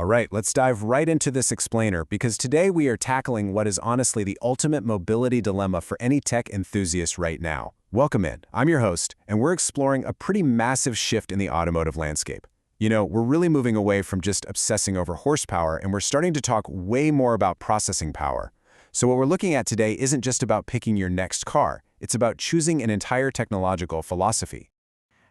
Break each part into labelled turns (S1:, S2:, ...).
S1: All right, let's dive right into this explainer because today we are tackling what is honestly the ultimate mobility dilemma for any tech enthusiast right now. Welcome in. I'm your host, and we're exploring a pretty massive shift in the automotive landscape. We're really moving away from just obsessing over horsepower, and we're starting to talk way more about processing power. So what we're looking at today isn't just about picking your next car. It's about choosing an entire technological philosophy.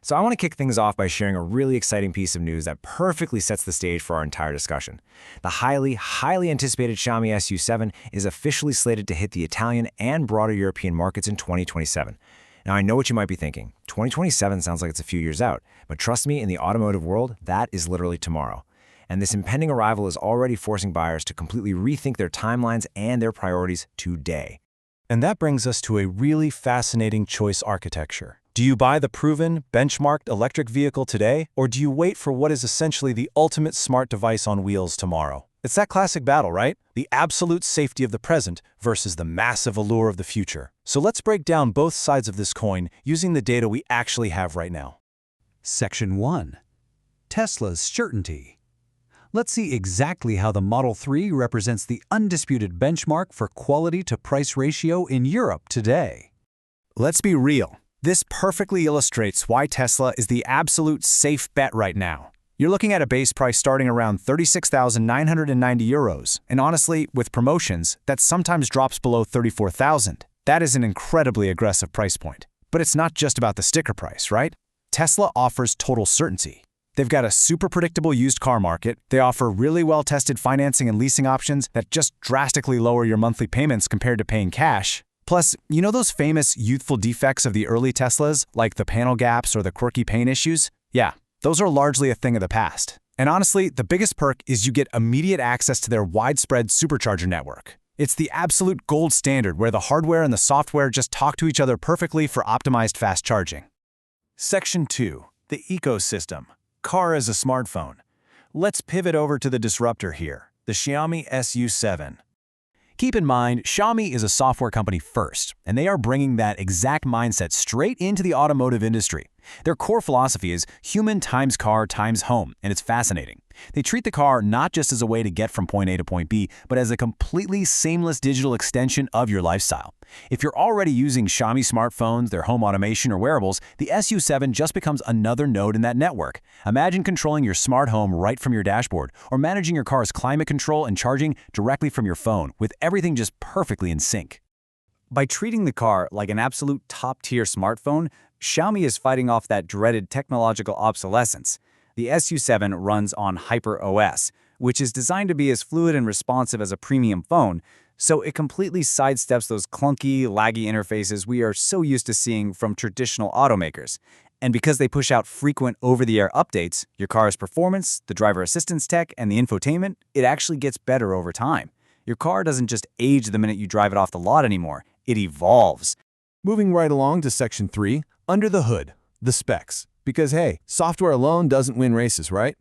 S2: So I want to kick things off by sharing a really exciting piece of news that perfectly sets the stage for our entire discussion. The highly anticipated Xiaomi SU7 is officially slated to hit the Italian and broader European markets in 2027. Now, I know what you might be thinking. 2027 sounds like it's a few years out, but trust me, in the automotive world, that is literally tomorrow. And this impending arrival is already forcing buyers to completely rethink their timelines and their priorities today.
S3: And that brings us to a really fascinating choice architecture. Do you buy the proven, benchmarked electric vehicle today, or do you wait for what is essentially the ultimate smart device on wheels tomorrow? It's that classic battle, right? The absolute safety of the present versus the massive allure of the future. So let's break down both sides of this coin using the data we actually have right now.
S4: Section 1. Tesla's certainty. Let's see exactly how the Model 3 represents the undisputed benchmark for quality-to-price ratio in Europe today.
S1: Let's be real. This perfectly illustrates why Tesla is the absolute safe bet right now. You're looking at a base price starting around €36,990, and honestly, with promotions, that sometimes drops below $34,000. That is an incredibly aggressive price point. But it's not just about the sticker price, right? Tesla offers total certainty. They've got a super predictable used car market. They offer really well-tested financing and leasing options that just drastically lower your monthly payments compared to paying cash. Plus, you know those famous youthful defects of the early Teslas, like the panel gaps or the quirky paint issues? Yeah, those are largely a thing of the past. And honestly, the biggest perk is you get immediate access to their widespread Supercharger network. It's the absolute gold standard where the hardware and the software just talk to each other perfectly for optimized fast charging.
S3: Section 2. The ecosystem. Car as a smartphone. Let's pivot over to the disruptor here, the Xiaomi SU7. Keep in mind, Xiaomi is a software company first, and they are bringing that exact mindset straight into the automotive industry. Their core philosophy is human times car times home, and it's fascinating. They treat the car not just as a way to get from point A to point B, but as a completely seamless digital extension of your lifestyle. If you're already using Xiaomi smartphones, their home automation, or wearables, the SU7 just becomes another node in that network. Imagine controlling your smart home right from your dashboard, or managing your car's climate control and charging directly from your phone, with everything just perfectly in sync.
S5: By treating the car like an absolute top-tier smartphone, Xiaomi is fighting off that dreaded technological obsolescence. The SU7 runs on HyperOS, which is designed to be as fluid and responsive as a premium phone, so it completely sidesteps those clunky, laggy interfaces we are so used to seeing from traditional automakers. And because they push out frequent over-the-air updates, your car's performance, the driver assistance tech, and the infotainment, it actually gets better over time. Your car doesn't just age the minute you drive it off the lot anymore, it evolves.
S1: Moving right along to Section 3, under the hood, the specs. Because hey, software alone doesn't win races, right?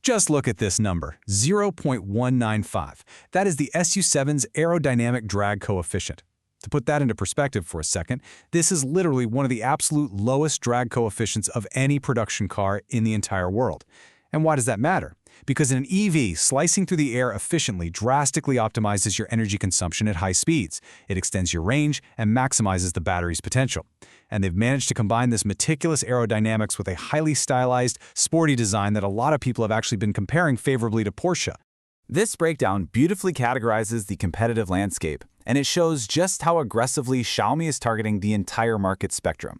S4: Just look at this number, 0.195. That is the SU7's aerodynamic drag coefficient. To put that into perspective for a second, this is literally one of the absolute lowest drag coefficients of any production car in the entire world. And why does that matter? Because an EV slicing through the air efficiently drastically optimizes your energy consumption at high speeds. It extends your range and maximizes the battery's potential. And they've managed to combine this meticulous aerodynamics with a highly stylized, sporty design that a lot of people have actually been comparing favorably to Porsche.
S5: This breakdown beautifully categorizes the competitive landscape, and it shows just how aggressively Xiaomi is targeting the entire market spectrum.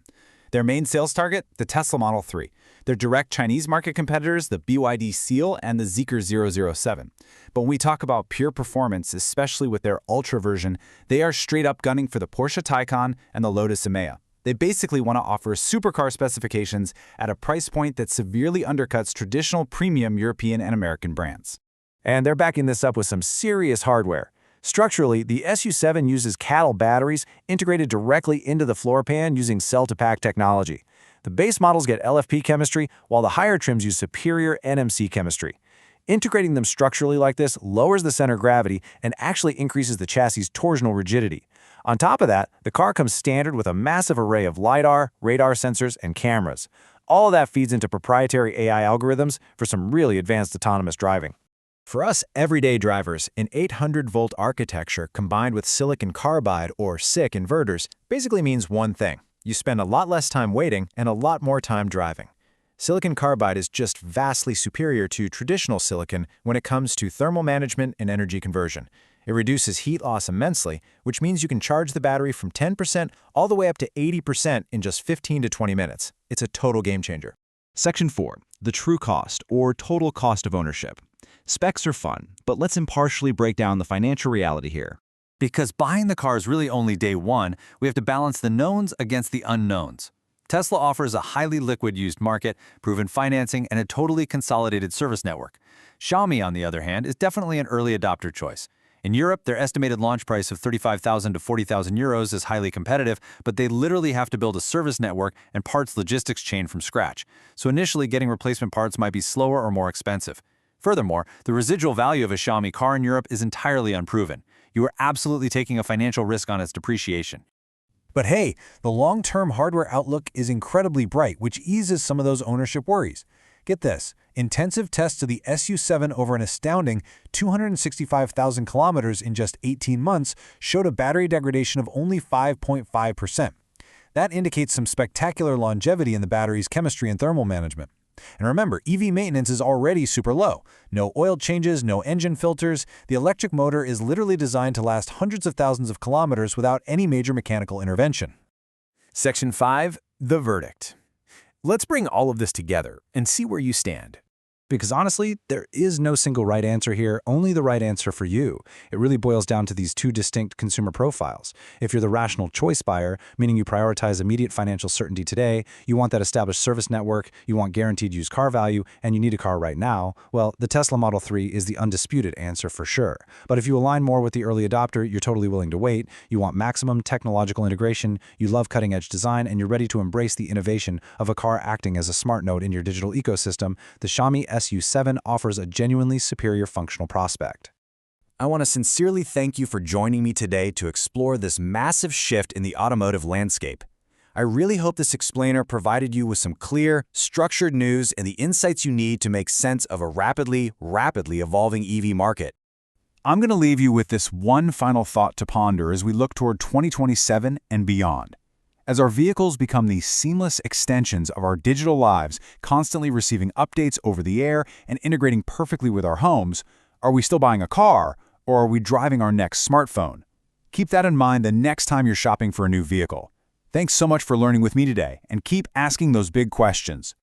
S5: Their main sales target, the Tesla Model 3. Their direct Chinese market competitors, the BYD Seal and the Zeekr 007. But when we talk about pure performance, especially with their Ultra version, they are straight up gunning for the Porsche Taycan and the Lotus Emea. They basically want to offer supercar specifications at a price point that severely undercuts traditional premium European and American brands.
S2: And they're backing this up with some serious hardware. Structurally, the SU7 uses cattle batteries integrated directly into the floor pan using cell-to-pack technology. The base models get LFP chemistry, while the higher trims use superior NMC chemistry. Integrating them structurally like this lowers the center of gravity and actually increases the chassis' torsional rigidity. On top of that, the car comes standard with a massive array of LiDAR, radar sensors, and cameras. All of that feeds into proprietary AI algorithms for some really advanced autonomous driving. For us everyday drivers, an 800-volt architecture combined with silicon carbide or SiC inverters basically means one thing. You spend a lot less time waiting and a lot more time driving. Silicon carbide is just vastly superior to traditional silicon when it comes to thermal management and energy conversion. It reduces heat loss immensely, which means you can charge the battery from 10% all the way up to 80% in just 15 to 20 minutes. It's a total game changer.
S6: Section 4. The true cost, or total cost of ownership. Specs are fun, but let's impartially break down the financial reality here.
S5: Because buying the car is really only day one, we have to balance the knowns against the unknowns. Tesla offers a highly liquid used market, proven financing, and a totally consolidated service network. Xiaomi, on the other hand, is definitely an early adopter choice. In Europe, their estimated launch price of 35,000 to 40,000 euros is highly competitive, but they literally have to build a service network and parts logistics chain from scratch. So initially, getting replacement parts might be slower or more expensive. Furthermore, the residual value of a Xiaomi car in Europe is entirely unproven. You are absolutely taking a financial risk on its depreciation.
S4: But hey, the long-term hardware outlook is incredibly bright, which eases some of those ownership worries. Get this, intensive tests of the SU7 over an astounding 265,000 kilometers in just 18 months showed a battery degradation of only 5.5%. That indicates some spectacular longevity in the battery's chemistry and thermal management. And remember, EV maintenance is already super low. No oil changes, no engine filters. The electric motor is literally designed to last hundreds of thousands of kilometers without any major mechanical intervention.
S3: Section 5. The verdict. Let's bring all of this together and see where you stand.
S4: Because honestly, there is no single right answer here, only the right answer for you. It really boils down to these two distinct consumer profiles. If you're the rational choice buyer, meaning you prioritize immediate financial certainty today, you want that established service network, you want guaranteed used car value, and you need a car right now, well, the Tesla Model 3 is the undisputed answer for sure. But if you align more with the early adopter, you're totally willing to wait, you want maximum technological integration, you love cutting-edge design, and you're ready to embrace the innovation of a car acting as a smart node in your digital ecosystem, the Xiaomi SU7 offers a genuinely superior functional prospect.
S2: I want to sincerely thank you for joining me today to explore this massive shift in the automotive landscape. I really hope this explainer provided you with some clear, structured news and the insights you need to make sense of a rapidly evolving EV market.
S3: I'm going to leave you with this one final thought to ponder as we look toward 2027 and beyond. As our vehicles become these seamless extensions of our digital lives, constantly receiving updates over the air and integrating perfectly with our homes, are we still buying a car, or are we driving our next smartphone? Keep that in mind the next time you're shopping for a new vehicle. Thanks so much for learning with me today, and keep asking those big questions.